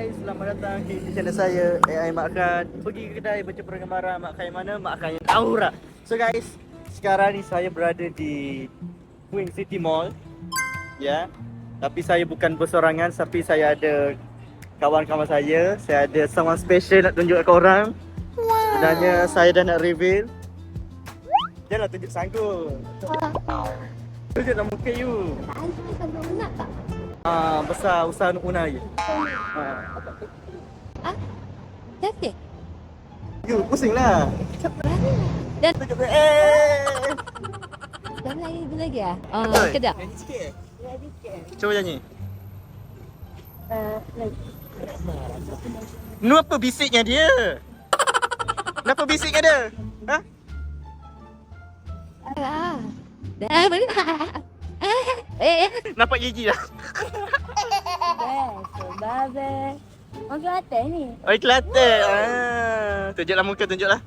guys, selamat datang di channel saya AI Mak Khan. Pergi ke kedai baca pergambaran Mak Khan yang mana? Mak Khan yang tahu lah. So guys, sekarang ni saya berada di Queen City Mall. Ya. Tapi saya bukan bersorangan, tapi saya ada kawan-kawan saya. Saya ada someone special nak tunjuk kat korang. Sebenarnya saya dah nak reveal. Janganlah tunjuk sanggup. Tunjuklah muka you. Antum sampai nak tak? Besar usaha Nuk Una je. Cantik. You pusing lah. Dan Tunjuk dan lagi ah. Betul. Kedap. Nyanyi sikit eh? Lagi sikit. Cuba nyanyi. Lagi. Nu apa bisiknya dia? Kenapa bisiknya dia? Ha? Dah boleh. Nampak gigi dah. Babe. Orang Kelantan ni. Oh, Kelantan. Tunjuklah muka, tunjuklah.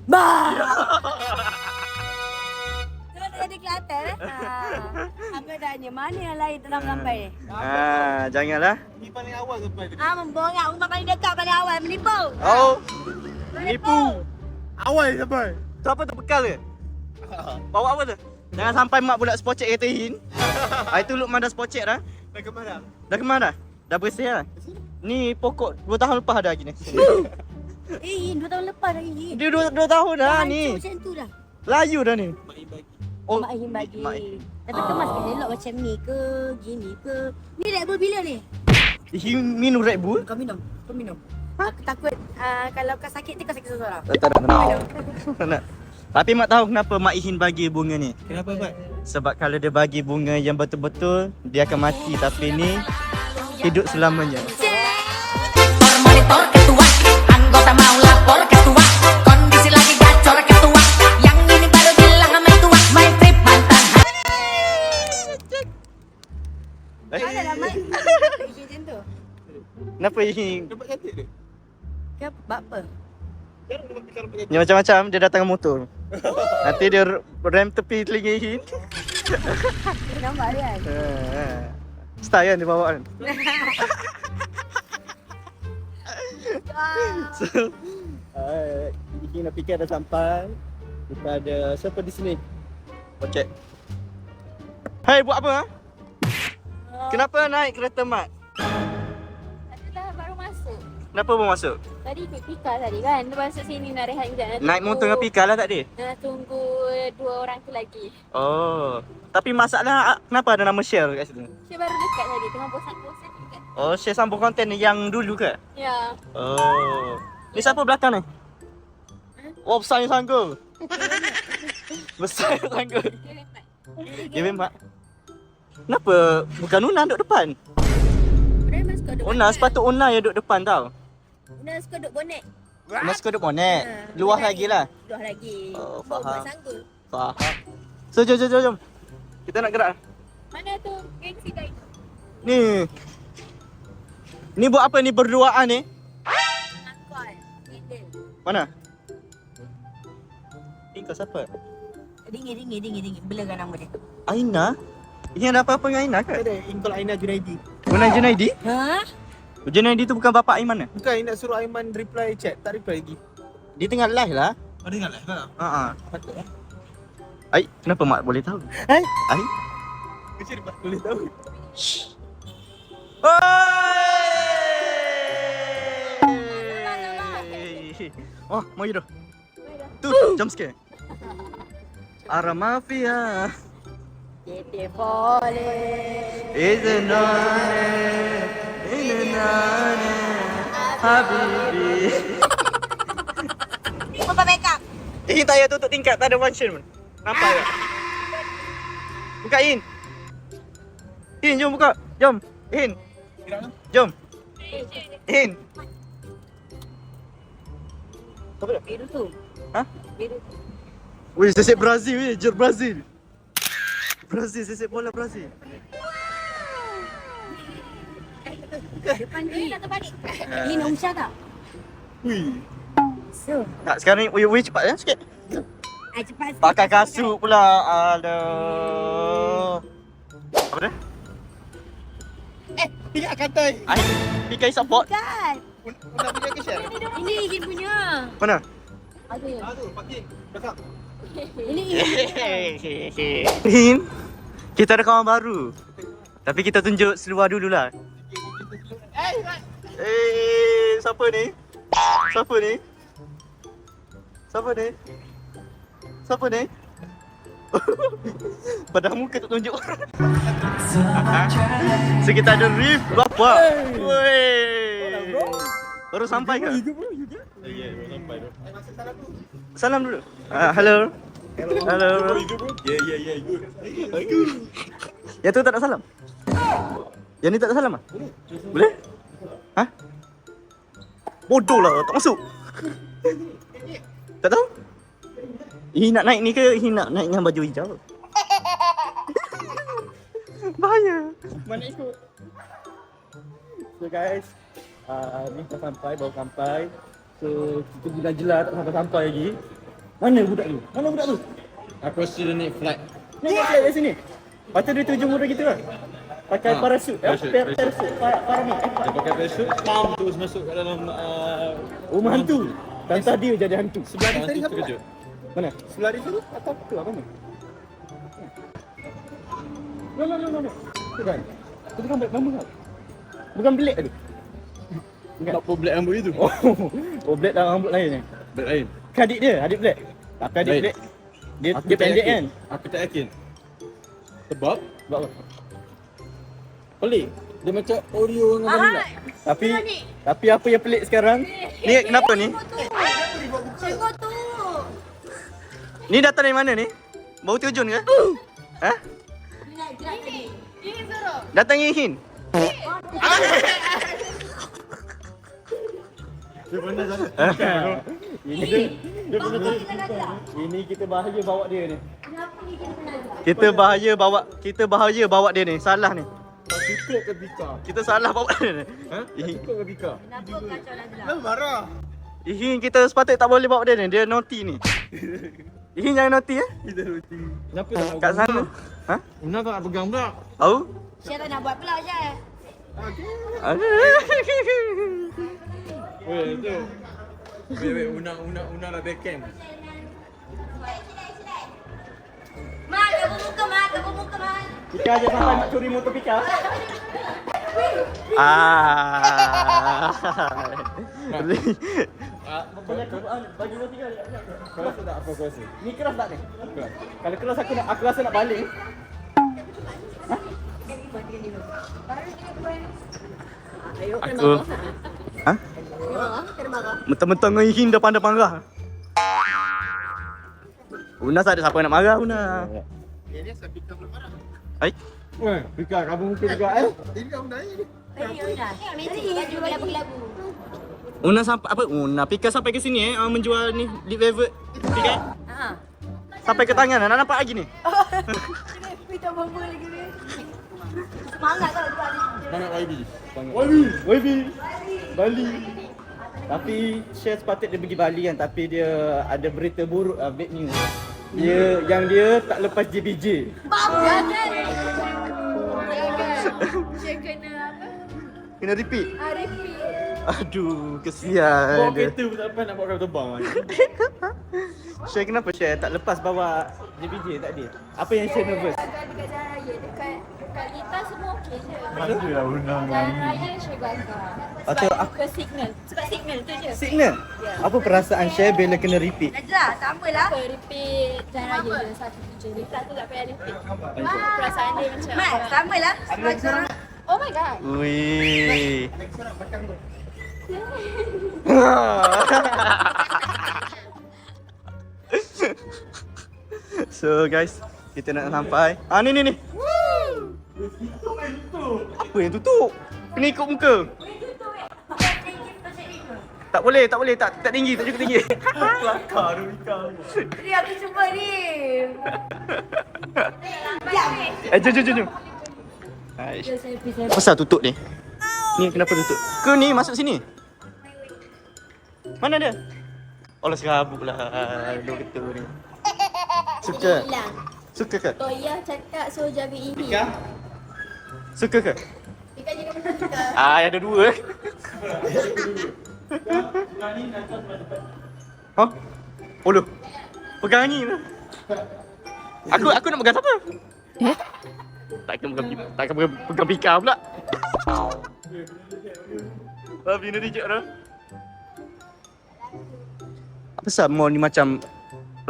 Bah. Kalau tak ada Kelantan aku tanya mana yang lain telah sampai ni? Janganlah. Ni paling awal sampai tadi. Membongak rumah paling dekat paling awal menipu. Oh, nipu. Awal sampai. Tu apa tu, bekal ke? Bawa apa tu? Jangan sampai mak pula spocek katain. Itu Lukman dah spocek dah. Dah ke mana? Dah kemana dah? Dah bersih dah. Ni pokok 2 tahun lepas ada lagi ni. 2 tahun lepas lagi. Dia 2 tahun dah ni. Macam tu dah. Layu dah ni. Mak bagi. Oh, Mak Him bagi. Mak. Tapi kemas kan elok macam ni ke, gini ke. Ni Red Bull bila ni? minum Red Bull? Kau minum. Kau minum. Aku takut kalau kau sakit kau sakit seorang. Tak nak. Tak nak. Tapi mak tahu kenapa Mak Ihin bagi bunga ni? Kenapa Mat? Sebab kalau dia bagi bunga yang betul-betul, dia akan mati. Tapi ni hidup selamanya. Monitor ketua, anggota mau lapor ketua, kondisi lagi gacor ketua, yang ini baru bilang sama tua, main trip mantan. Mana dah Mat? Macam tu. Kenapa Ihin? Nampak cantik dia. Kau buat apa? Jarang nampak kita nampak cantik. Ni macam-macam, dia datang dengan motor. Nanti dia rem tepi telinga Ihin. Kau nampak dia kan? Style kan dia bawa kan? So, Ihin nak fikir dah sampai. Kita ada siapa di sini? Ocek. Hai, buat apa? Kenapa naik kereta Mat? Aku dah baru masuk. Kenapa baru masuk? Tadi ikut Pika tadi kan. Dia masuk sini nak rehat sekejap. Naik motor dengan Pika lah tak dia? Nak tunggu 2 orang tu lagi. Oh, tapi masalah kenapa ada nama share kat situ? Saya baru dekat tadi. Tengah bosan-bosan dekat. Oh, share sambung konten yang dulu ke? Ya. Oh. Ni siapa belakang ni? Oh, besar yang sanggup. Besar yang sanggup. Dia memang. Kenapa bukan Una duduk depan? Una sepatut Una yang duduk depan tau. Una suka duduk bonet. Una suka duduk bonet. Luah lagi lah. Luah lagi. Oh, Bawa faham. sanggup. Faham. So, jom. Kita nak gerak. Mana tu gengsi dah itu? Ni. Ni buat apa ni berduaan ni? Angkol. Handle. Mana? Ni kau siapa? Ringi. Belakan nama dia. Aina? Ini ada apa-apa dengan Aina ke? Ada Inkol Aina Junaidi. Guna Junaidi? Ha? Junaidi tu bukan bapak Aiman ke? Bukan nak suruh Aiman reply chat, tak reply lagi. Dia tengah live lah. Ada ingat lah. Haa. Patut lah. Ai, kenapa mak boleh tahu? Hai. Ai. Macam dia boleh tahu. Shh. Oi! Oh, mau hidup. Tu, jump scare. Ara Mafia. Kita boleh. Iznane. Habibi. Apa makeup? Ini tak payah tutup tingkat, tak ada function pun. Nampak tak? Buka In. In, jom buka. Jom. In. Jom. In. Apa dah? Biru tu. Ha? Biru tu. Wih, sesek Brazil weh, jer Brazil. Brazil, sesek bola Brazil. Depan ni tak terbalik. Ni nak usah tak? Wih. So, Tak, sekarang ni, wih cepat ya sikit. cepat sikit. Pakai kasut pula. Aduh. Apa dia? Pika katai. Ai, Pikai support. Kan? Una punya ke share? Ini Ihin punya. Mana? Ada. Tu, pakai. Belakang. Ini Ihin. Hin, kita ada kawan baru. Tapi kita tunjuk seluar dululah. Siapa ni? Siapa ni? Siapa ni? Siapa ni? Pada muka tak tunjuk. So kita ada Rif berapa? Wey. Baru sampai ke? Ya, baru sampai tu. Salam dulu. Hello. Hello. Ya, good. Yang tu tak nak salam? Yang ni tak nak salam ah? Boleh? Ha? Bodoh lah, tak masuk. Tak tahu? Nak naik ni ke nak naik dengan baju hijau? Bahaya. Mana ikut? So guys, ni dah sampai, baru sampai. So kita guna jelas tak sampai lagi. Mana budak tu? Mana budak tu? Aku rasa dia naik flight. Ni dia kat sini. Patut dia tuju muda kita lah. Pakai parasut. Parasut. Paramik. Dia pakai parachute, pam terus masuk kat dalam Rumah hantu. Tantah dia jadi hantu. sebelah dia tadi siapa? terkejut. Mana? Sebelah dia tu? Atau tu apa ni? No. Bukan. Itu bukan black bambu kan? Bukan black tu. Tak apa black rambut itu. Oh black dalam rambut lain ni. Black lain. Kan adik dia, adik black. Tapi adik Lain. black dia Aku dia tak pendek yakin. kan? Aku tak yakin. Sebab Sebab apa? pelik. Dia macam Oreo dengan vanilla. Tapi apa yang pelik sekarang? Ni kenapa ni? Tengok tu. Ni datang dari mana ni? Bau tujun ke? Ha? Ini Zoro. Datang Ihin. Dia pernah sana. Ini kita bahaya bawa dia ni. Kenapa ni kita kena ajak? Kita bahaya bawa dia ni. Salah ni. Tutup ke Bika? Kita salah bawa dia ni. Ha? Tutup ke Bika? Kenapa kacau lagi lah? Kenapa marah? Ihin kita sepatutnya tak boleh bawa dia ni. Dia naughty ni. Ihin jangan naughty Kita roti. Kenapa tak nak kat sana. Ha? Una tak nak pegang pula. Tahu? Syah tak nak buat pula Syah. Weh, tu. Weh, Una dah backhand. Mak, kamu muka mak. Pika aja sampai nak curi motor Pika. Banyak Quran bagi roti kali. Kau rasa tak apa kau rasa? Ni keras tak ni? Kalau keras aku rasa nak balik. Aku ha? Mentang-mentang dengan Ihin dah pandai marah. Una tak ada siapa nak marah Una. Dia sampai Bika pula marah. Hai. Weh, Bika kamu muka juga Ini kamu naik ni. Tadi baju labu-labu. Una sampai apa? Una Pika sampai ke sini menjual ni lip velvet. Pika. Ha. Sampai ke tangan nak nampak lagi ni. Kita bomba lagi ni. Semangat kalau buat ni. Banyak YB. YB. Bali. Tapi Syah sepatutnya dia pergi Bali kan, tapi dia ada berita buruk bad news. Dia tak lepas JBJ. Bangga kan? Syah kena apa? Kena repeat. Repeat. Aduh, kesian Bawa dia. kereta pun tak lepas nak bawa kau terbang lagi. Syah kenapa Syah tak lepas bawa JBJ tadi? Apa yang Syah nervous? Dekat jalan raya, dekat kita semua okey je. Ada lah Una Jalan raya Syah gagal. Atau Sebab ke signal. Sebab signal tu je. Signal? Apa perasaan Syah bila kena repeat? Najlah, tak apalah. Apa repeat jalan raya je satu je. Lepas tu tak payah repeat. Perasaan dia macam Mat, samalah. Sekarang oh my god. Wih. So guys, kita nak sampai. Ni. Apa yang tutup? Kena ikut muka. Tak boleh, tak tinggi, tak cukup tinggi. Kelakar tu Mika. ni aku cuba ni. Jom. Aish. Pasal tutup ni. Ni kenapa tutup? Ke ni masuk sini? Mana dia? Allah serabut lah. Dua ketul ni. Suka? Hilang. Suka ke? Toyah cakap suruh jaga ini. Suka ke? Pika juga Ada dua. Hah? Oh loh. Pegang ni lah. Aku nak pegang siapa? Takkan pegang pika pula. Babi ni dijak dah. Apa sebab mall ni macam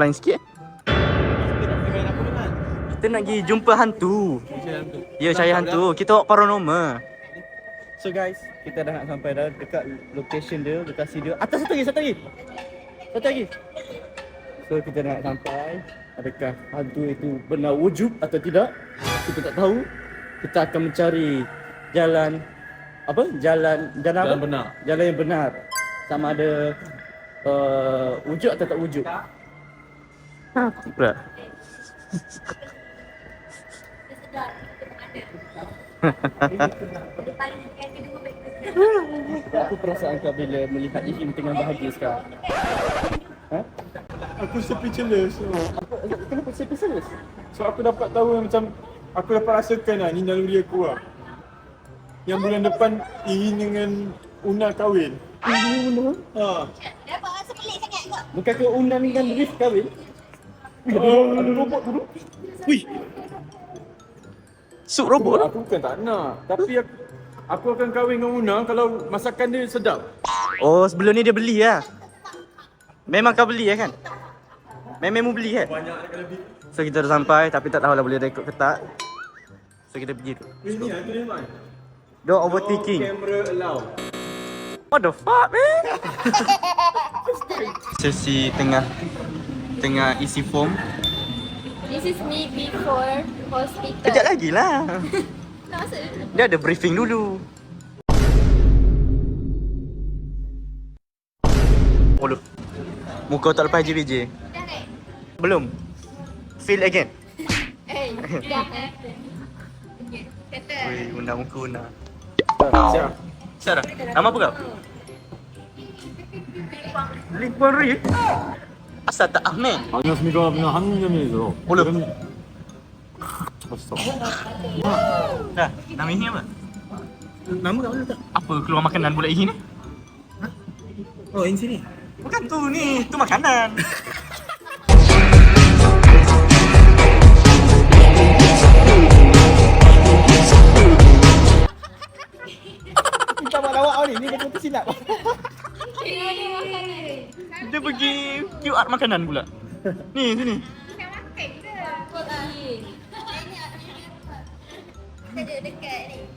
lain sikit? Kita nak pergi jumpa hantu. Ya, cari hantu. Kita bawa paranormal. So guys, kita dah nak sampai dah dekat location dia, lokasi dia. Atas satu lagi. So kita dah nak sampai. Adakah hantu itu benar wujud atau tidak? Kita tak tahu. Kita akan mencari jalan apa? Jalan apa? benar. Jalan yang benar. Sama ada wujud atau tak wujud. Pula. Aku perasaan kau bila melihat Ihim tengah bahagia sekarang. Ha? Aku speechless. Kenapa speechless? So aku dapat tahu yang macam aku dapat rasakan lah ni naluri aku lah. Yang bulan depan Ihin dengan Una kahwin. Una? Ha. Dapat rasa pelik sangat kau. Bukan ke Una dengan Rif kahwin? Ada robot dulu. Wih. Sup robot? Aku bukan tak nak. Tapi aku akan kahwin dengan Una kalau masakan dia sedap. Oh, sebelum ni dia beli lah. Memang kau beli kan? Memang mu beli kan? Banyak nak lebih. So kita dah sampai tapi tak tahulah boleh rekod ke tak. So kita pergi tu. Ini lah tu dia man. Don't overthinking. Camera allow. What the fuck man? Sesi tengah isi form. This is me before hospital. Kejap lagi lah. Tak masuk. Dia ada briefing dulu. Oh loh. Muka tak lepas JBJ. Dah naik? Belum. Feel again. Dah naik. Kata. Weh, undang muka undang. Siap. Sarah, nama apa kau? Lingkuan Ri. Asal tak Ahmed? 안녕하십니까. 그냥 한국념이죠. 올려. 맛있어. Dah, nama ini apa? Nama kau tak? Apa keluar makanan pula ini? Oh, yang sini. Bukan tu ni, tu makanan. Kita buat lawak ni betul tu silap. Tengok dia makan ni. Dia pergi QR makanan pula. Ni sini.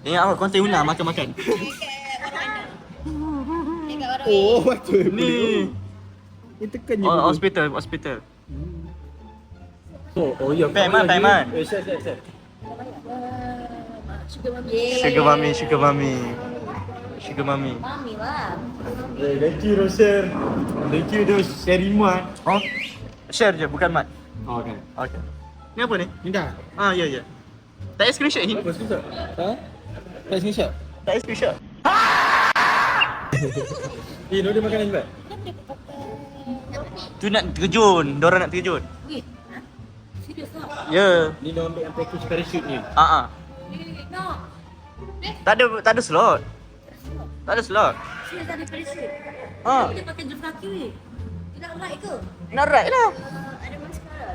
Ingat apa konten Una makan-makan. Oh, betul. Ni. Ini tekan je. Oh, hospital. Oh, ya. Payment. Share. Sugar mami. Sugar mami. Mami lah. Thank you, Roser. Thank you, Dos. Share Iman. Oh. Share je bukan mat. Oh, okay. Okey. Ni apa ni? Ni dah. Ah, ya. Tak ada screenshot ni. Apa screenshot? Ha? Tak screenshot? Tak ada screenshot. Dia makan lagi, Pak? Tu nak terjun. Diorang nak terjun. Weh. Serius tak? Ya. Ni dia ambil yang package parachute ni. Ah. No. Tak ada slot. Serius ada parachute. Ha. Dia pakai jump kaki weh. Dia nak ride ke? Nak ride lah. Ada maskara.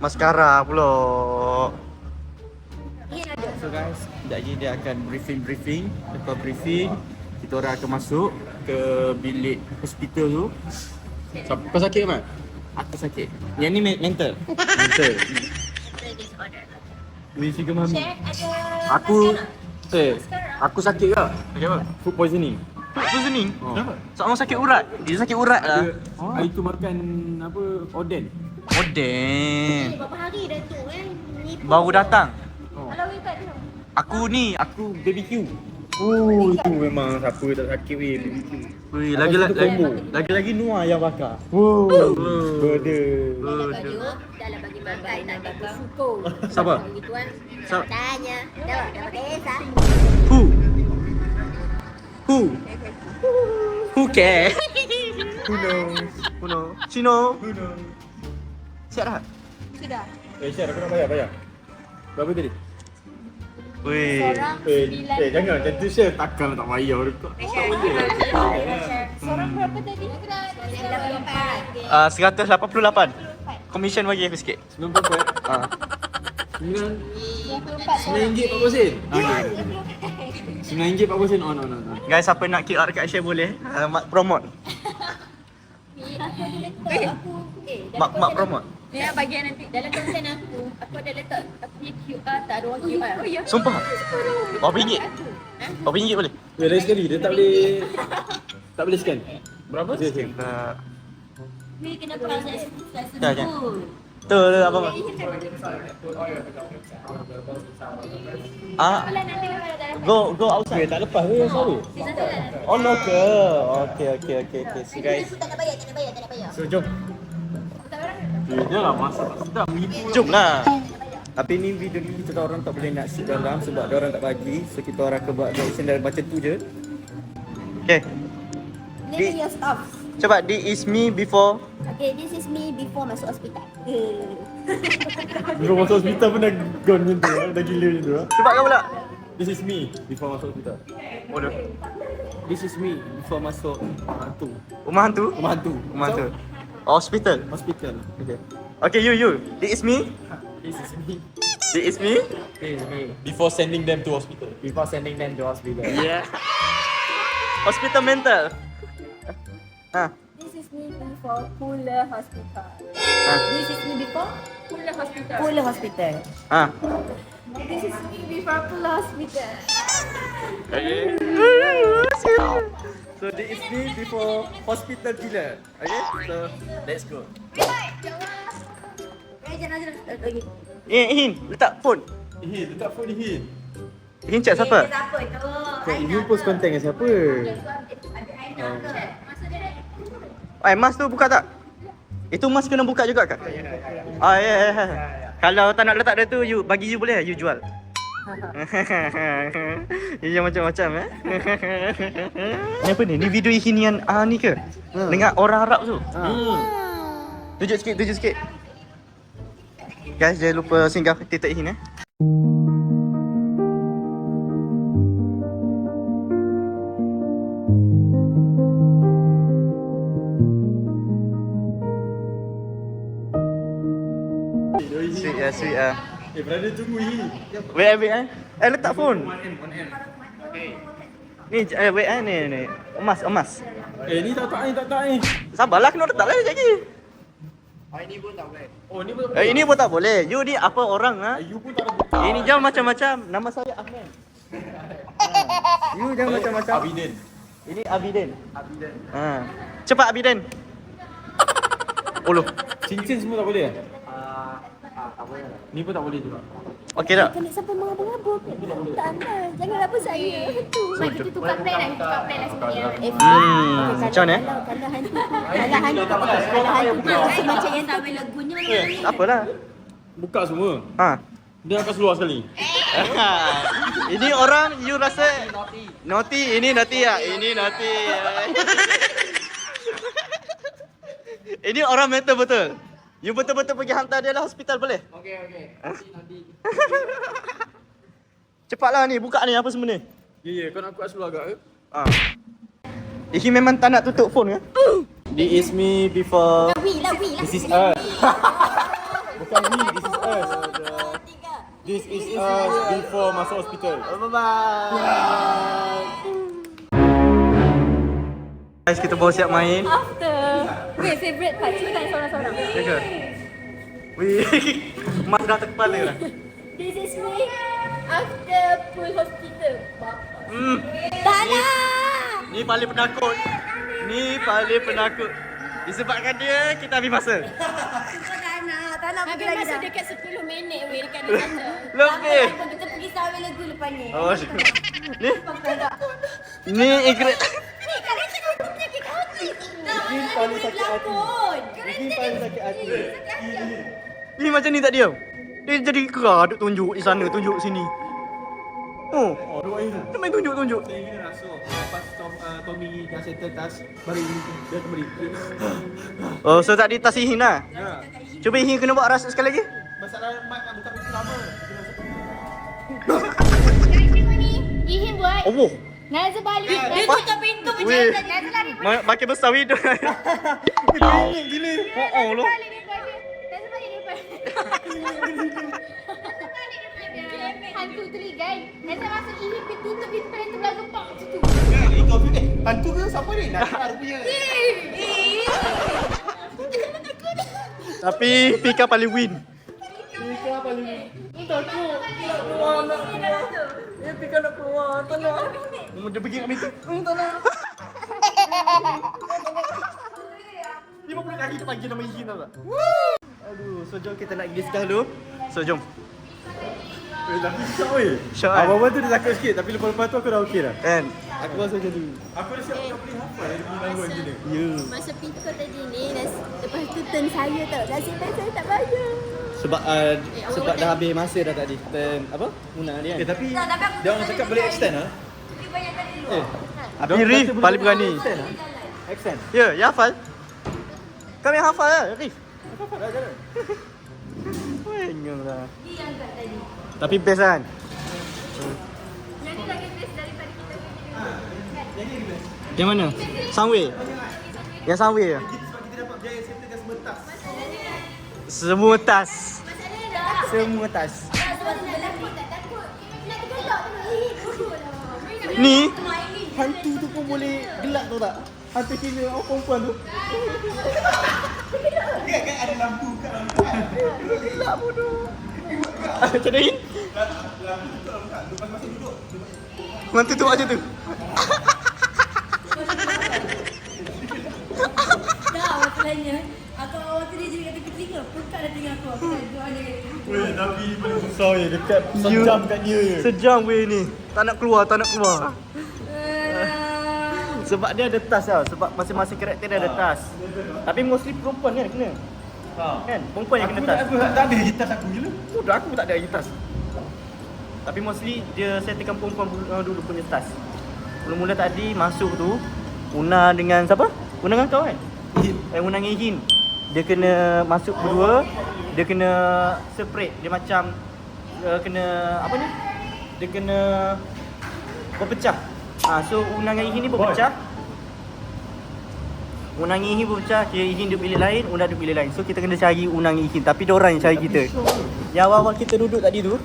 Maskara pula. Ian ada. So guys, sekejap lagi dia akan briefing. Lepas briefing, kita orang akan masuk ke bilik hospital tu. Kau sakit ke, Mat? Aku sakit. Yang ni mental. Mental. Mental disorder. Ni sugar mami. Share ada Aku aku sakit ke? Sakit apa? Food poisoning. Food poisoning? Oh. Kenapa? Seorang sakit urat. Dia sakit urat lah. Hari tu makan apa? Oden. Oh damn. berapa hari dah tu ni. Baru datang. Kalau weh kat tu. Aku BBQ. Oh, itu memang siapa tak sakit weh BBQ. Wih, Apa satu combo? lagi Nuah yang bakar. Wow. Dalam bagi makan tak ada syukur. Siapa? Gituan. Siapa? Tanya. Dah desa. Who care? Who knows? Cino. Who knows? Siap dah? Sudah. Syar, aku nak bayar. Berapa tadi? Wih. Seorang 9. jangan macam tu chef. Takkan tak bayar dekat. Seorang berapa tadi? 188. Commission bagi aku sikit. 94. Ah. 9 RM4. On. Guys, siapa nak QR kat share boleh. Mak promote. Mak promote. Dia bagian nanti dalam konten aku ada letak aku punya QR, tak ada orang QR. Oh ya. Sumpah. Berapa ringgit? Berapa ringgit boleh? Ya, lain sekali dia tak boleh scan. Berapa? Ni kenapa saya Ya. Tu apa mak? Ah. Go outside. Tak lepas ke sorry. Oh no ke? Okay. So guys. tak nak bayar. So jom. Dia lah masak sedap. Jom lah. Tapi ni video ni kita orang tak boleh nak sit dalam sebab dia orang tak bagi. So kita orang akan buat reaction dari baca tu je. Okay. Name your stuff. Coba this is me before. Okay, this is me before masuk hospital. Kau masuk hospital pun dah gone macam tu. Dah gila macam tu. Cuba kau pula. This is me before masuk hospital. Oh dah. This is me before masuk hantu. Rumah hantu? Rumah hantu. Rumah hantu. Hospital. Hospital. Okay. Okay, you. This is me. This is me. This is me. This is me. Before sending them to hospital. Before sending them to hospital. Yeah. Hospital mental. This is me before Pula Hospital. This is me before Pula hospital. Pula Hospital. This is me before Pula hospital. So this is me before hospital killer. Okay, so let's go. Jangan. Okay. Hin, letak phone. Hin, letak phone ni Hin. Hin chat siapa? Siapa tu? Hin post konten dengan siapa? Mas tu buka tak? Itu mas kena buka juga kak? Ya. Kalau tak nak letak dia tu, you bagi you boleh, you jual. Ia macam-macam Ni apa ni? Ni video Hinian ni ke? Dengan orang Arab tu. Tunjuk sikit. Guys, jangan lupa singgah TikTok Hin Sweet ah. Brother tunggu Hin. Wait letak phone. Ni wait ni. Emas. Ni tak ni. Sabarlah, kena letak lagi lagi. Oh ni pun Ini pun tak boleh. You ni apa orang You pun tak ada buka. Ini jangan macam-macam. Nama saya Ahmed. You jangan macam-macam. Abiden. Ini Abiden. Cepat Abiden. Uluh. Cincin semua tak boleh? Ni pun tak boleh juga. Okey tak? Kena sampai mengabur-ngabur. Tak nak. Jangan apa saya. Mak kita tukar plan lah sebenarnya. Macam mana? Kalau hantu rasa macam yang tak lagunya mana. Tak apalah. Buka semua. Dia akan seluar sekali. Ini orang you rasa naughty. Ini naughty ya. Ini naughty. Ini orang mental betul. You betul-betul pergi hantar dia lah hospital boleh? Okay. Nanti. Cepatlah ni, buka ni apa semua ni. Ya, kau nak kuat seluar agak ke? Ini memang tak nak tutup phone ke? This is me before. Wi lah. This is us. Bukan we, this is us. This is us before masuk hospital. Bye-bye. Guys, kita baru siap main. After. Wait, favorite part. Cuba tanya seorang-seorang. Ya ke? Wih, Mas dah terkepala lah. This is me after full hospital. Tak nak. Ni paling penakut. Disebabkan dia, kita habis masa. Tak nak Habis pergi lagi masa dah. dekat 10 minit weh dekat dia kata. Lebih. Kita pergi sambil lagu lepas ni. Oh, ni ingred. Ini paling sakit hati. Ini paling sakit hati. Ni macam ni tak diam. Dia jadi kerah, duk tunjuk di sana, tunjuk sini. Oh, Dua ini. dia main tunjuk. Saya ingin rasuk. Lepas Tommy dah settle task, baru ini dia kembali. Oh, so tadi tas Ihin lah. Ya. Cuba Ihin kena buat rasuk sekali lagi. Masalah mic bukan begitu lama. Ihin buat. Oh. Nazar balik. Dia tutup pintu Weh. berjalan. Nazar lari. Makin besar video. Gila. Oh lu. Balik daripada. Nazar balik daripada. Hantu tu ni guys. Nazar masuk Ihin pergi tutup pintu yang terbelah gempak macam tu. Hantu ke siapa ni? Nakar punya. Tapi Pika paling win. Pika nak keluar. Tak nak. Dia pergi kat pintu. Tak nak. 50 kaki pagi nama izin tau tak? Aduh, so jom kita nak pergi sekarang dulu. So jom. Tapi syok weh. Syok kan? Abang-abang tu dia takut sikit tapi lepas-lepas tu aku dah okey dah. Kan? Aku rasa macam tu. Aku dah siap kau boleh hafal dia punya lagu macam ni. Ya. Masa pintu tadi ni, lepas tu turn saya tau. Nasib baik saya tak bayar. Sebab dah habis masa dah tadi. Turn apa? Munah dia kan? Tapi dia orang cakap boleh extend lah. Tapi Rif paling berani. Extend. Ya, ya hafal. Kami hafal lah, Rif. Hafal dah jalan. Penyong lah. Tapi best kan? Yang ni lagi best daripada kita punya. Yang mana? Soundway? Yang Soundway ke? Sebab kita dapat biaya serta dah semua tas. Semua tas. Masalahnya dah. Semua tas. Sebab tu dah takut, tak takut. Nak tergelak tu. Ni hantu tu pun boleh gelak tau tak? Hantu Cina orang perempuan tu. Kan ada lampu kat lampu. Gelak bodoh. Macam ni? Lampu tu tak buka. Lepas masih duduk. Hantu tu macam tu. Tak, masalahnya aku awal tu dia jadi kat tepi telinga. Pekat dah telinga aku. Aku tak duduk ada kat tepi. Weh, tapi paling susah je dekat sejam kat dia je. Sejam weh ni. Tak nak keluar, tak nak keluar. Sebab dia ada tas tau. Sebab masing-masing karakter dia ada tas. Tapi mostly perempuan kan kena. Kan? Perempuan yang kena tas. Aku tak ada lagi tas aku gila. Udah aku pun tak ada lagi tas. Tapi mostly dia settlekan perempuan dulu punya tas. Mula-mula tadi masuk tu Una dengan siapa? Una dengan kau kan? Una dengan Ihin. Dia kena masuk berdua. Dia kena separate. Dia macam kena apa ni? Dia kena berpecah. So Una dengan Ihin ni berpecah. Una dengan Ihin berpecah. Kira Ihin duduk bilik lain, Una duduk bilik lain. So kita kena cari Una dengan Ihin. Tapi diorang yang cari kita. Yang awal-awal kita duduk tadi tu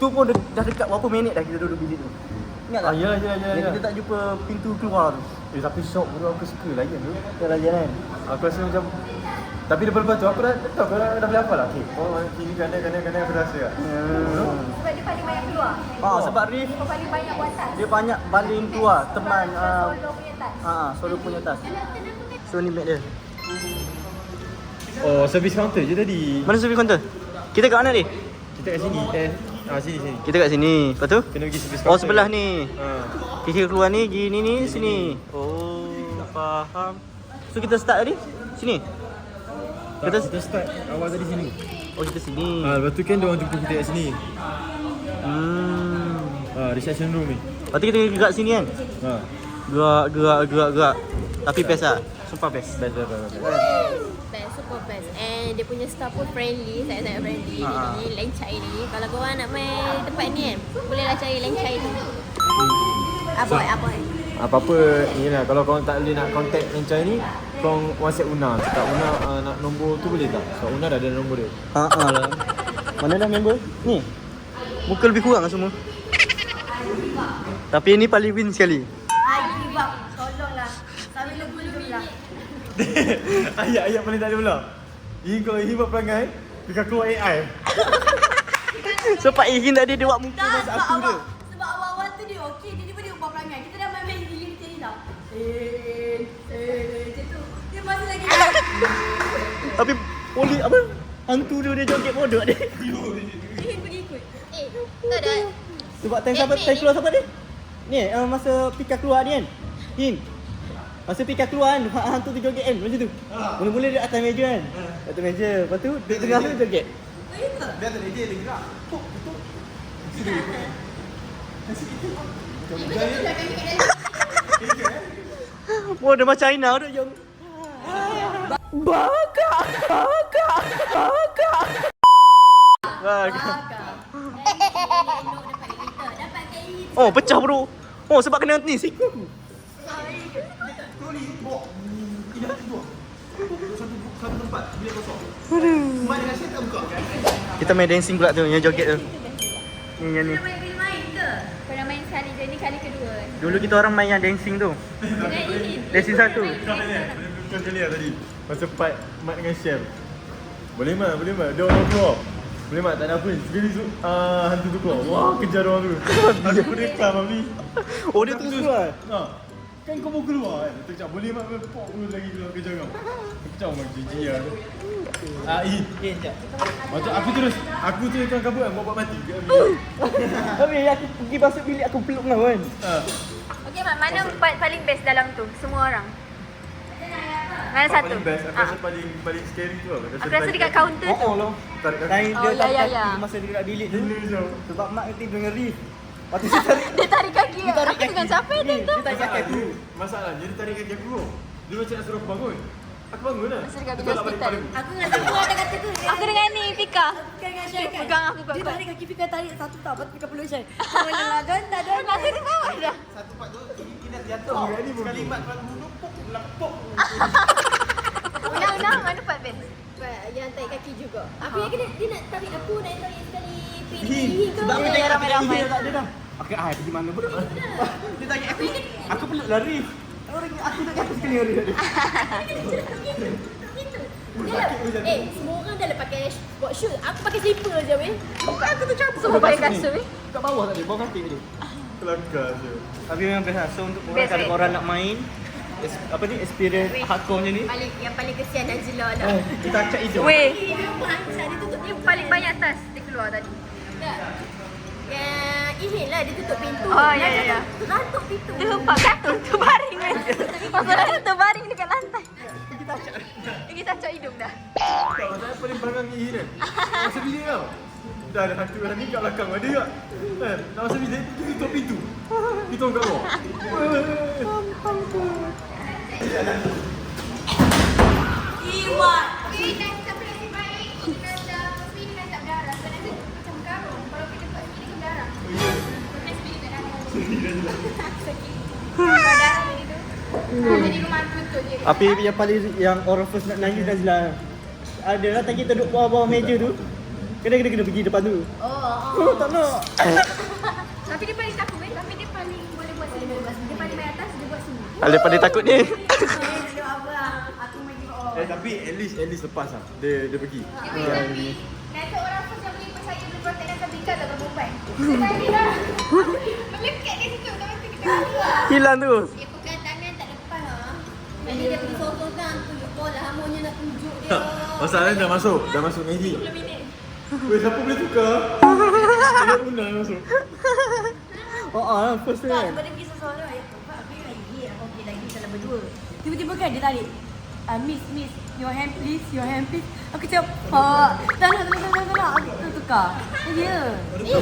pun dah dekat berapa minit dah kita duduk bilik tu. Ingat tak? Ya. Yang kita tak jumpa pintu keluar tu. Tapi syok bro, aku suka layan tu. Kita layan kan? Aku rasa macam tapi lepas tu aku dah tahu aku dah boleh hafal lah. Okay. Oh, ini kanan aku rasa lah. Sebab dia paling banyak keluar. Sebab Rif Kau paling banyak buat tas. dia banyak baling keluar teman Solo punya tas. solo punya tas. So ni mate dia. Oh, service counter je tadi. Mana service counter? Kita kat mana ni? Kita kat sini. Sini. Kita kat sini. Lepas tu? Kena pergi service Oh counter. sebelah ni. Ha. Kita keluar ni, gini ni, sini. Oh, faham. So kita start tadi? Sini? Kita start awal tadi sini. Oh kita sini. Lepas tu kan dia orang jumpa kita kat sini. Reception room ni. Lepas tu kita gerak sini kan? Ha. Gerak. Tapi best lah. Sumpah best. Best. Best, super best. And dia punya staff pun friendly, sangat-sangat friendly. Ni lencai ni. Kalau korang nak main tempat ni kan, bolehlah cari lencai tu. Aboy. Apa-apa ni lah. Kalau korang tak boleh nak contact Lencai ni, korang WhatsApp Una. Cakap Una nak nombor tu boleh tak? So Una dah ada nombor dia. Lah. Mana dah member? Ni. Muka lebih kurang lah semua. Tapi ini paling win sekali. I give up. Tolonglah. Sambil lebih lah. Ayat paling tak ada pula. Ini buat perangai, dia keluar AI. Sebab Ihin tadi dia buat muka Tak, macam aku dia. sebab awal-awal tu dia okey. Dia dia buat perangai. Kita dah main giling macam ni tau. Macam tu. Dia masih lagi. Tapi polis apa? Hantu dia joget bodoh dia. Ihin pergi ikut. Tak ada. Sebab time keluar siapa dia? Ni masa Pika keluar ni kan? Hin. Masa Pika keluar kan, hantu tu joget kan macam tu. Mula-mula dia atas meja kan. Atas meja. Lepas tu dia tengah tu joget. Dia tak ada dia gerak. Bodoh macam China tu yang Baka. Dapat KI Oh, pecah bro. Oh, sebab kena ni siku aku. Kita main dancing pula tu, yang joget tu. Ni yang ni. Main ke? Pernah main sekali, jadi kali kedua. Dulu kita orang main yang dancing tu. Dengan Iin. Dancing satu. Bukan kali lah tadi. Masa part Mat dengan Syam. Boleh mak, boleh mak. Dia orang keluar. Boleh mak, tak ada apa. Sekali hantu tu keluar. Wah, kejar orang tu. Aku rekam Mami. Oh, dia terus keluar. Kan kau mau keluar kan? Dia cakap boleh mak, pop dulu lagi keluar kejar kau. Aku cakap mak jijik lah. Iin. Macam aku terus kan kabut kan, buat mati. Tapi aku pergi masuk bilik aku peluk kau kan. Okey, Mat, mana part paling best dalam tu? Semua orang. Mana satu? Paling best, aku rasa paling scary tu lah. Aku rasa dekat kaunter tu. Oh, Tarik kaki. Time Oh, dia ya, tarik ya, kaki ya. masa dia dekat bilik tu. Gila jauh. Sebab mak nanti dia ngeri. Lepas tu dia tarik. Dia tarik kaki. Dia tarik Aku kaki. dengan siapa dia tu? Dia tarik kaki aku. Masalah, dia tarik kaki aku. Dia macam nak suruh aku bangun. Aku bangun lah. Masa dekat Dia bilik tolak balik hospital. kepala aku. Aku dengan siapa ada kata tu? Aku dengan ni, Fika. Bukan dengan Syai kan? Pegang aku Dia kuat-kuat. tarik kaki Fika tarik satu tak. Lepas tu Fika peluk Syai. Boleh lah, don't tak, don't tak. Aku dah bawa dah. Satu part tu kita jatuh. Sekali mat kalau melupuk, lepuk. Una, mana part best? Yang tarik kaki juga. Aku yang kena dia nak tarik aku nak tarik sekali Hin. pilih tu. Sebab aku Dia tengok ramai-ramai. dia tak ada dah. Okey, pergi mana pun. Dia tanya aku. Aku peluk lari. Orang aku tak jatuh sekali lari. Semua orang dah pakai sport shoe. Aku pakai slipper je weh. Aku tu jatuh. Semua pakai kasut eh. Kat bawah tak ada, bawah kaki tu. Kelakar je. Tapi memang best lah. So untuk korang Best, kalau eh? korang nak main apa ni experience hardcore macam ni. Yang paling kesian Najila lah. Oh, kita acak hijau. Weh, Macam dia tutup yang paling banyak tas dia keluar tadi. tak. Yang ini lah dia tutup pintu. Oh, ya, ya, ya. Rantuk pintu. Dia hempak satu terbaring kan. Masalah dia terbaring dekat lantai. Kita acak hidung dah. Tak, masalah paling bangang ni kan. Masa bilik tau. Dah ada hantu dah ni kat belakang ada tak? Kan? Nak masa bilik tu tutup pintu. Kita orang kat luar. Tapi yang paling yang orang first nak nangis Najla. Ada lah tak kita duduk bawah-bawah meja tu. Kena pergi depan tu. Oh, tak nak. Tapi dia paling takut tapi dia paling boleh buat sini. Dia paling main atas, dia buat sini. Ada pada takut ni. Tapi at least lepas lah. Dia pergi. Nanti orang first yang boleh percaya boleh protect dan kebikan tak berubah. Sekali dah. Melekat dia situ. Lepas tu kita keluar. Hilang tu. Dia pegang tangan tak lepas lah. Nanti dia pergi sorang-sorang tunjuk bola hamunya nak tunjuk dia. Masalahnya dah masuk ngaji. 10 minit. Weh, siapa boleh tukar? Dia Una masuk. First tu Tak, kan. sebab dia pergi seseorang. Aku lagi, aku pergi lagi salah berdua. Tiba-tiba kan dia tarik. Miss, your hand please. Aku cakap, tak nak. Aku tukar. Dia. Dia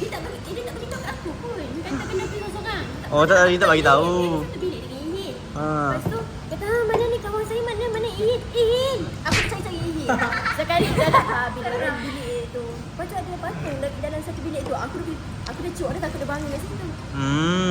tak beritahu kat aku pun. Dia kata kena pergi sorang-sorang. Oh, tak bagi tahu. Satu bilik dengan Iin. Ha. Lepas tu kata mana ni kawan saya mana Iin. Aku cari Iin. Sekali dalam bilik orang bilik tu. Lepas tu ada patung dalam satu bilik tu. Aku dah cuk dah takut dia bangun kat situ.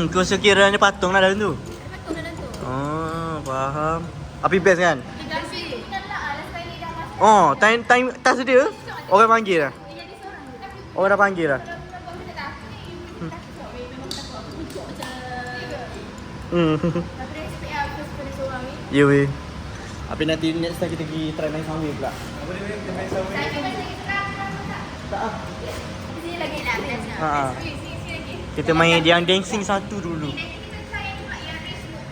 Kau sekiranya patung lah dalam tu. Ada patung dalam tu. Oh, faham. Tapi best kan? Tapi kita lah last kali dah masuk. Oh, time tas dia. Orang panggil dah. Dia jadi seorang. Tapi Orang dah panggil dah. perempuan kita tak takut. Memang takut. Aku tunjuk macam Tapi dia cakap aku suka dia seorang ni. Ya weh. Tapi nanti next time kita pergi try main sound wave pula. saya cuba lagi terang tak? Tak ah. Sini lagi lah. Ha. Sini lagi. Kita main yang dancing satu dulu. Nanti kita try yang juga yang Facebook.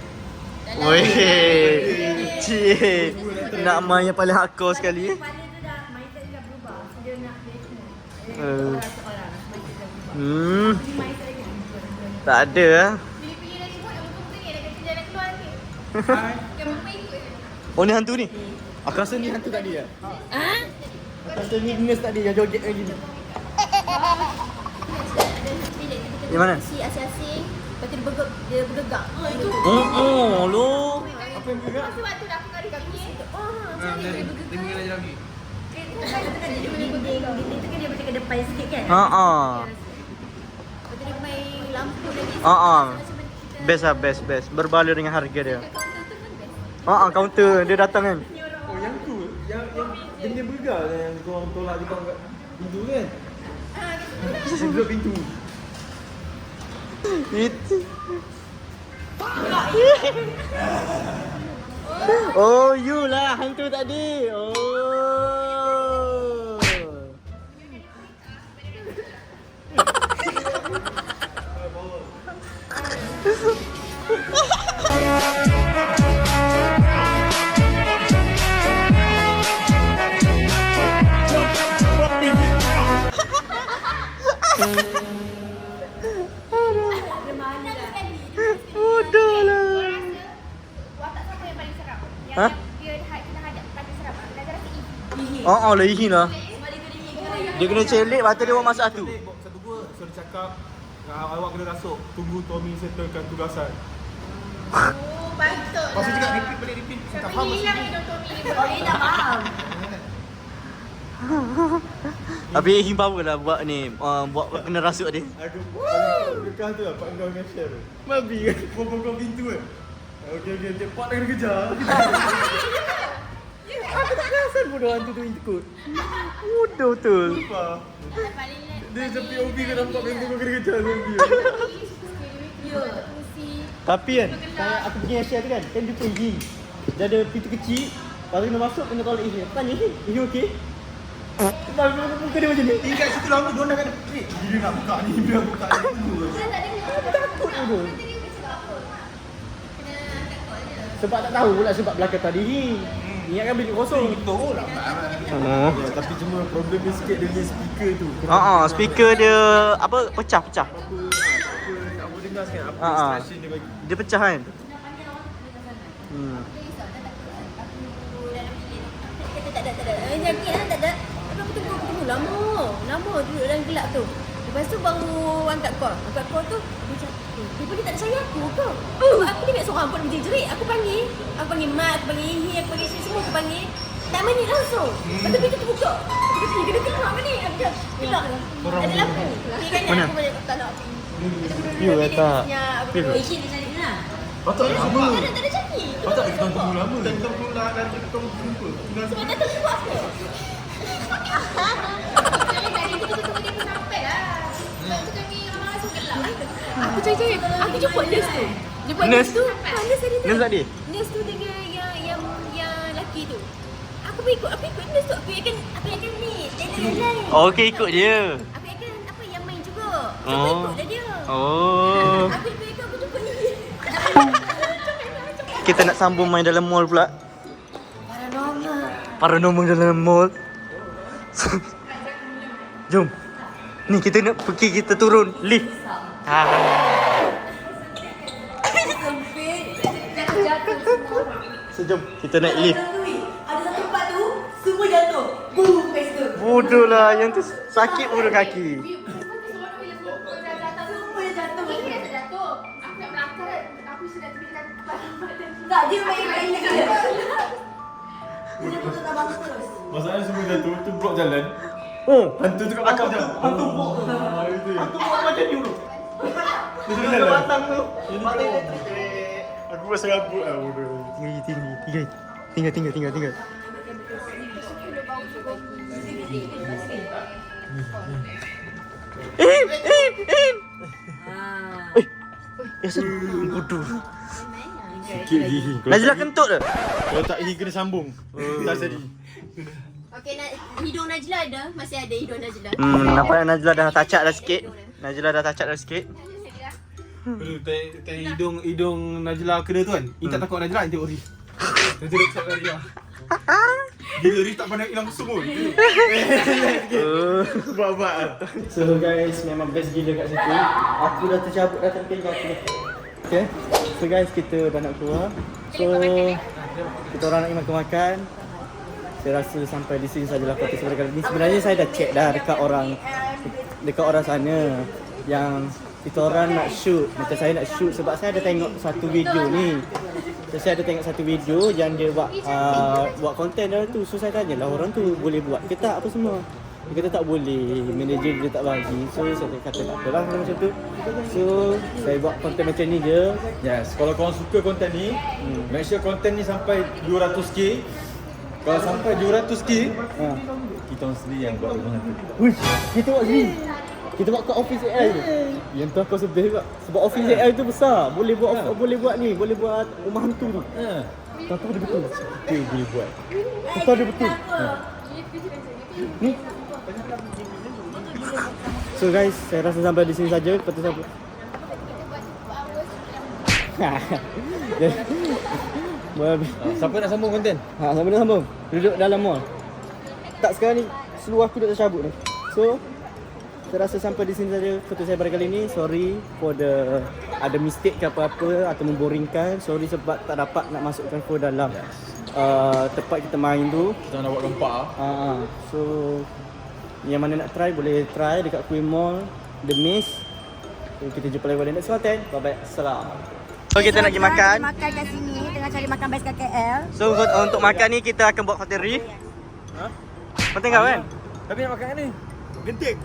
Weh. Cik. Nak main yang paling hardcore sekali. Kepala tu dah, mindset dia dah berubah. So dia nak dia Eh. orang. Hmm. Tak ada ah. Pilih-pilih dari Facebook yang muka-muka ni ada kata jalan keluar ni. Yang muka ikut je. Oh ni hantu ni. Aku rasa ni hantu tadi ya. Aku rasa ni nurse tadi yang joget lagi ni. Di mana? Si asing-asing. Lepas tu dia bergegak. Itu. Oh, lo. Apa yang bergerak? Lepas tu waktu dah aku kari kaki. Macam ni dia bergegak. Dia mengajar lagi. Dinding tu kan dia macam ke depan sikit kan? Ha ah. Lepas tu dia main Best lah, best. Berbaloi dengan harga dia. Counter dia datang kan. Oh yang tu, yang dia punya burger yang korang tolak dia kat pintu kan? Dia duduk pintu. Itu. Oh, you lah hantu tadi. Oh. Bodoh lah. Watak siapa yang paling seram? Yang Hah? dia kita hadap paling seram. Nazar rasa ini. Lah Ihin lah. Dia kena celik, lepas tu dia buat masak tu. Satu gua, so dia cakap awak kena rasuk, tunggu Tommy settlekan tugasan. Oh, patut Lepas tu lah. cakap repeat. Tak Sampai faham hilang maksud hidung Tommy ni. Oh, dia tak faham. Tapi Ihin power lah buat ni, buat kena rasuk dia. Aku dekat tu lah, Pak kau dengan share tu. Babi kan. Buka pintu kan. Okey, Pak nak kena kejar. Aku tak perasan bodoh hantu tu ikut. Bodoh betul. Lupa. Paling Dia macam POV kau nampak member kau kena kejar zombie. Tapi kan, saya aku pergi dengan share tu kan jumpa Ihin. Dia ada pintu kecil, lepas tu kena masuk, kena tolak Ihin. Aku tanya Ihin okey? Lepas tu muka dia macam ni. Tinggal situ lama, dia nak kena klik. Dia nak buka ni, dia buka ni. Takut bodoh. Sebab tak tahu pula sebab belakang tadi Ihin. Ingatkan bilik kosong. Betul lah. Ya, tapi cuma problem dia sikit dia punya speaker tu. Speaker dia apa pecah. Apa nak boleh dengar sekarang apa instruction dia bagi. Dia pecah kan? Tak ada. Jangan tak ada. Aku tunggu lama duduk dalam gelap tu. Lepas tu baru angkat call. Angkat call tu dia cakap, "Dia tak ada sayang aku ke?" Aku dengar seorang pun menjerit. Aku panggil mak, aku panggil Ihi, aku panggil semua aku panggil. Tak minit langsung. Lepas tu pintu terbuka. Aku kata, "Kena keluar ke ni?" Aku cakap, "Keluar." Ada lampu. Dia kan Mana? aku balik tak nak. You kata. Ihi dia cari mana? Patut lah lama. Tak ada cari. Patut kita tunggu lama. Kita tunggu lah dan kita tunggu. Sebab tak tahu buat apa. Tadi kita tunggu dia pun sampai lah. Sebab tu kami ramai masuk gelap. Aku cari. Aku jumpa nurse tu. Jumpa Nurse? nurse tu. Nurse tadi. Nurse tadi? Nurse tu dengan yang lelaki tu. Aku ikut nurse tu. Aku akan ni. Dia lain. Okey ikut dia. Aku akan apa yang main juga. Aku Oh. ikut dah dia. Oh. Aku ikut aku jumpa ni. Kita nak sambung main dalam mall pula. Paranormal dalam mall. Jom. Ni kita nak pergi, kita turun lift. Sejam kita naik lift. Ada satu tempat tu semua jatuh. Boom kat situ. Bodoh lah yang tu sakit bodoh kaki. Semua yang jatuh. Ini dah tak jatuh. Aku nak melangkah. Aku sudah terbitan. Tak dia main lagi. Dia pun tak bangun terus. Masalahnya semua jatuh tu blok jalan. Oh, Hantu tu kat belakang je. Hantu blok tu. hantu buat macam ni dulu. Dia Dia jalan. batang tu. Mati aku rasa rambut lah bodoh. Tinggal. Asal bodoh. Sikit gigi. Najla kentut ke? Kalau tak gigi kena sambung. Tak jadi. Okey, hidung Najla ada. Masih ada hidung Najla. Nampak Najla dah touch-up dah sikit. Najla dah touch-up dah sikit. Hidung Najla kena tu kan. Ini tak takut Najla, ini tengok Rif. Najla tak Najla. Gila Rif tak pandang hilang semua. Buat-buat lah. So guys, memang best gila kat situ. Aku dah tercabut dah sampai kaki. Okay. So guys, kita dah nak keluar. So kita orang nak makan. Saya rasa sampai di sini sajalah podcast pada kali ini. Sebenarnya saya dah check dah dekat orang sana yang kita orang nak shoot. Macam saya nak shoot sebab saya ada tengok satu video ni. So, saya ada tengok satu video yang dia buat konten dalam tu. So saya tanyalah orang tu boleh buat ke tak apa semua. Dia kata tak boleh, manager dia tak bagi. So saya kata tak apalah kalau macam tu. So saya buat konten macam ni je. Yes, kalau korang suka konten ni, make sure konten ni sampai 200k. Kalau sampai 200k, kita orang sendiri yang buat rumah tu. Wish, kita buat sini. Kita buat kat office AI tu. Yang tu aku sedih juga. Sebab office AI tu besar. Boleh buat ni, boleh buat rumah hantu tu. Tak tahu dia betul. Dia boleh buat. Tak tahu dia betul. Ni. So guys, saya rasa sampai di sini saja. Lepas tu sampai. Siapa nak sambung konten? Siapa nak sambung? Duduk dalam mall. Tak, sekarang ni seluar aku dah tercabut ni. So saya rasa sampai di sini saja foto saya pada kali ni. Sorry for the ada mistake ke apa-apa atau memboringkan. Sorry sebab tak dapat nak masukkan foto dalam tempat kita main tu. Kita nak buat gempak So yang mana nak try boleh try dekat Queen Mall, The Maze. So, kita jumpa lagi pada next content. Bye bye. Assalamualaikum. So kita nak pergi makan. Makan kat sini, tengah cari makan best kat KL. So untuk makan ni kita akan buat konten reef. Penting kau kan? Tapi nak makan ni genting.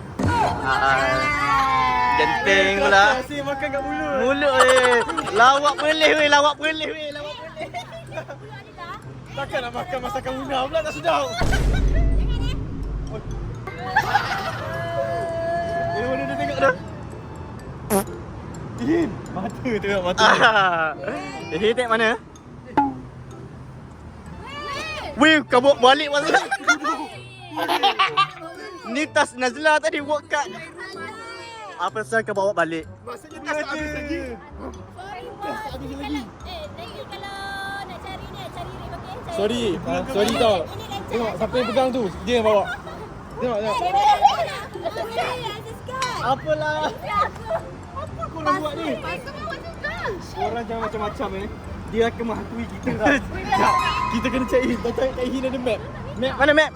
Genting pula. Asyik makan kat mulut. Mulut weh. Lawak pelih weh, lawak pelih weh, lawak pelih. Takkan nak makan masakan Una pula tak sedap. Mana dia tengok dah? Mata tengok mata. Tengok mana? Weh, kau bawa balik masa. Ni tas Nazla tadi buat kat. Apa pasal kau bawa balik? Maksudnya tas tak habis lagi. Kalau nak cari ni, cari rim, okey? Sorry, sorry tau. Tengok siapa yang pegang tu, dia yang bawa. Tengok. Apalah. Apa kau nak buat ni? Orang jangan macam-macam Dia akan menghantui kita lah. Kita kena cari, tak cari hina ada map. Map mana map?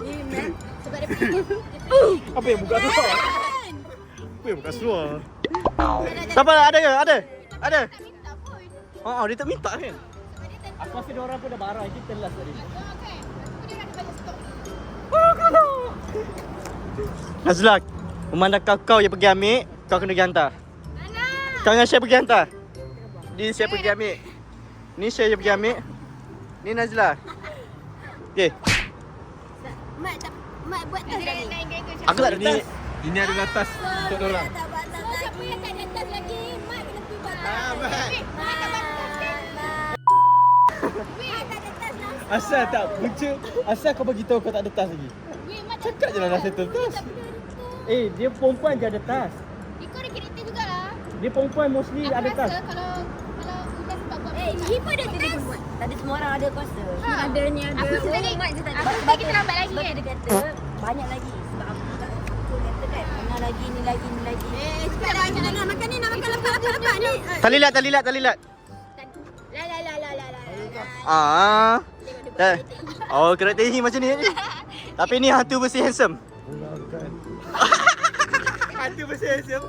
Sebab dia Apa yang buka seluar? Apa yang buka seluar? Siapa ada ke? Ada? Oh, dia tak minta kan? Aku rasa dia orang pun dah barang. Kita last tadi. Nazla, memandang kau yang pergi ambil, kau kena pergi hantar. Kau dengan Syed pergi hantar. Ni Syed pergi ambil. Ni Syed yang pergi ambil. Ni Nazla. Okey. Mak buat tas lagi. Aku tak ada tas. Ini adalah tas untuk dorang. Siapa yang tak ada tas lagi? Mak kena pergi buat tas. Mak tak ada tas lah. Asal tak punca, asal kau bagi tahu kau tak ada tas lagi. Cakap je lah dah settle tas. Dia perempuan je ada tas. Iko ada karakter jugalah. Dia perempuan mostly ada tas. Kalau Uda sebab buat Hipa dia dia buat. Tadi semua orang ada kuasa. Ada ni ada. Aku sebab Mak je tak ada. Aku sebab kita lambat lagi Sebab kan. dia kata banyak lagi. Sebab aku tak suka kata kan. Mana lagi, ni lagi. Cepat dah nak makan ni, nak makan lepak ni. Talilat. La. Oh, karakter ni macam ni. Tapi ni hantu bersih handsome. Hantu bersih handsome.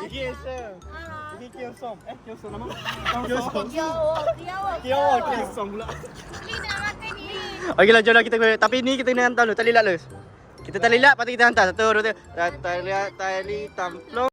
Iki handsome. Iki Kyosom. Kyosom nama? Kyosom pula. Ni nak makan ni. Okeylah, jomlah kita. Tapi ni kita kena hantar dulu. Talilat dulu. Kita talilat, lepas tu kita hantar. 1, 2, 3. Tali tamplong.